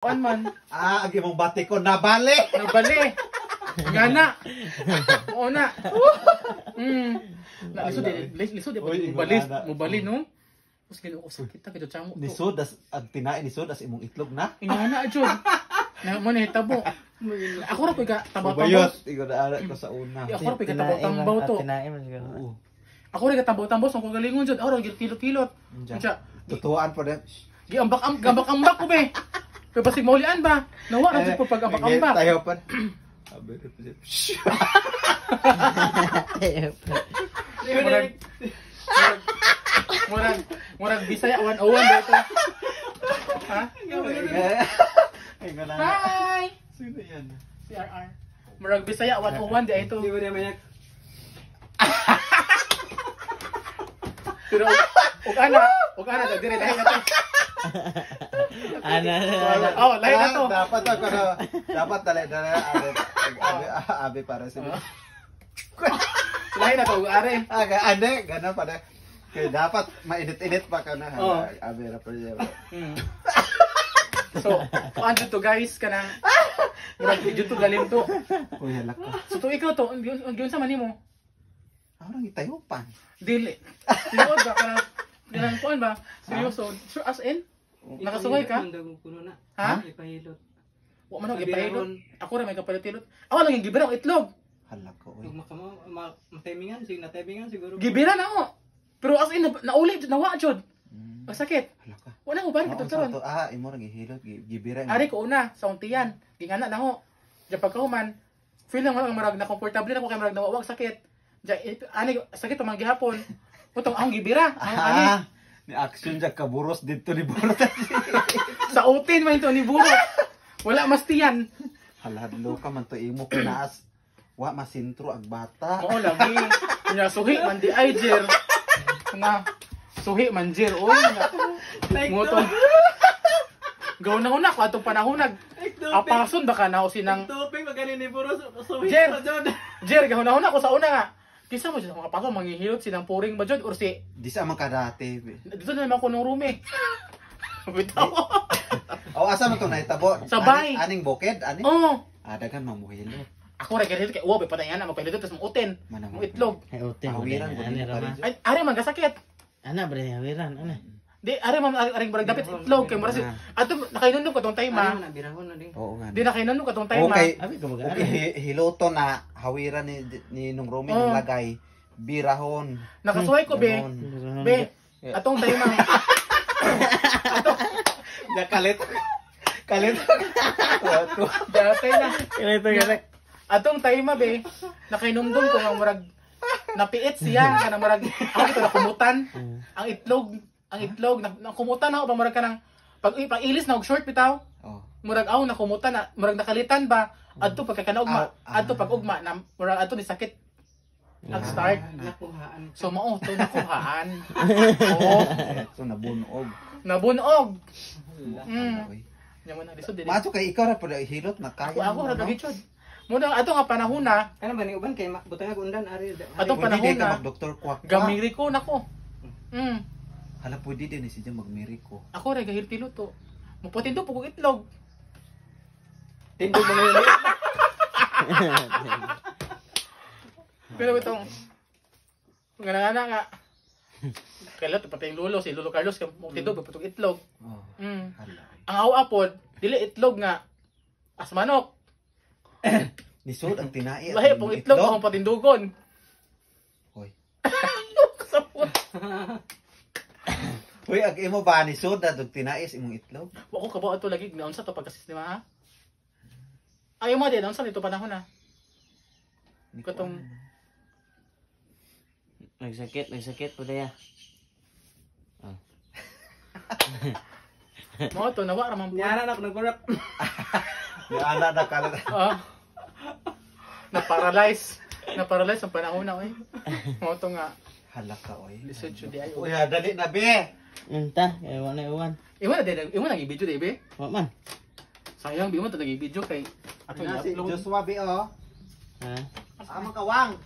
On man. Ang imong bati ko nabali. Nabali. Ngana. Oo na. Lisod mubali no. Us gino ko sakit ta kito chamo. Nisod as ang tinae nisod as imong itlog na. Ingana jud. Na mo ni tabo. Ako ra piga tabaw-tabaw. Bayot, igo na ara ko sa una. Ako ra piga tabaw-tabaw to. Tinae man siguro. Ako ra tabaw-tabaw sa kong galingon jud. Oro kilot-kilot. Unsa? Tutuan po din. Gambak-ambak ko be. Pero basig maulian ba? Nawa ra jud po pag ambak-ambak. Tayo pa. Murag Bisaya 101 dito. Ha? Ay gana. Hi. Sino yan? Si RR. Murag Bisaya 101 di ito. Di ba niya mayak? Pero ug ana dire dahil na to. Ana. Oh, lahi na to. Dapat dali abi para sa. Lahi na to are. Ande gana pa na. Kaya dapat mainit-init pa ka na. Abi ra pa siya. So, ano to guys kanang murag video to galing to. Uy, halak ko. So to ikaw to, ang sa manimo. Arang itayupan. Dili. Tinuod ba kanang kuan ba? Seryoso. Sure as in? Nakasungay ka? Ha? Ipahilot. Wa man og ipahilot. Ako ra may kapalitilot. Ako lang yung gibira og itlog. Halak ko. Ug matimingan siguro. Gibira na ako. Pero as in nauli nawa jud. Ang sakit. Halak ka. Wala ko balik ito karon. Imo ra gihilot gibira. Ari ko una sa untiyan. Gingana na ho. Diya pagkahuman, feel lang ako marag na comfortable na ko kay marag nawawag sakit. Diya ani sakit man gihapon. Putong ang gibira. Ang ani. Ni action jak kaburos dito ni Burot. Sa utin man ito ni Burot. Wala mas tiyan. Halahadlo ka man to imo kinaas. Wa masintro ang bata. Oo lagi. Nya suhi man di ay jer. Nga suhi man jer oy. Ngotong. Gawon na una ko atong panahon apason baka na o sinang tuping magani ni puro suwi Jer. pa jud. Jer gahon na una ko sa una nga. Kisa mo siya mga paso manghihilot sinang puring ba jud or si Di sa man kadate. dito na naman ko nung room eh. Bitaw. O asa man to nahitabo? Sabay. Aning bukid ani? Oo. Dagan mamuhilot. Ako ra ganito kay uwa patayan na magpahilot tas mo utin. Mo itlog. Ay ote. Hawiran ko din pa rin. Ay ari man gasakit. Ana bre hawiran ana. Di ari man aring barag dapit itlog kay mura si ato nakainunom ko tong time Ano ma. na birahon na ding. Oo nga. Di nakainunom ko tong time ma. Okay. Abi ko mag Okay, hiloto na hawiran ni nung Romy ng lagay. Birahon. Nakasuway ko be. Ganon. Be. Atong time ma. Nakalit. Kalit. Datay na. Ito galak. Atong time ma be. Nakainumdum ko nga murag napiit siya kana murag ako ito nakumutan. Ang itlog nakumutan ako ba murag kanang pag ilis na og short bitaw. Oh. Murag aw nakumutan na murag nakalitan ba adto pagkakanaugma adto pag ugma na murag adto ni sakit nag-start Nakuhaan. so mao to nakuhaan. Oo, So nabunog. nabunog. Oy. Nya mo na lisod dili. Mato kay ikaw ra pud hilot na kaya. Ako ra lagi chod. Muna ato nga panahon na Kana ba ni uban kay butang undan ari. Atong panahon Hindi na ka mag-doktor kwak. gamiri ko nako. Hala pwede din si Jam magmiriko. Ako ra gahirtilo to. Muputin to pug itlog. Tindog mo yun. Pero itong ngana nga. Kailan to patay lolo si Lolo Carlos kay mo tindog putog itlog. Oh. Ang Hala. aw-apod dili itlog nga as manok. Nisod ang tinai. Lahi pong itlog akong patindugon. Hoy. Kasapot. Hoy, ag imo ba nisod na dog tinais imong itlog? Wa ko kabo ato lagi naunsa to pagkasistema ha. Ayaw mo din naunsa nito panahon na. Katong Nagsakit po daya. mo to nawa ra man. Nyara na ako nagburak. Yung ana na kalat. Na-paralyze ang panahon na oy. Mo to nga Hala ka oy. lisod jud di ay. Uy, dali na be. Unta, kay wala uwan. Imo na gi-video di be. Wa man. Sayang bi mo to nagi-video kay ato Ano si i-upload. Joshua be oh. Ha? Amang kawang.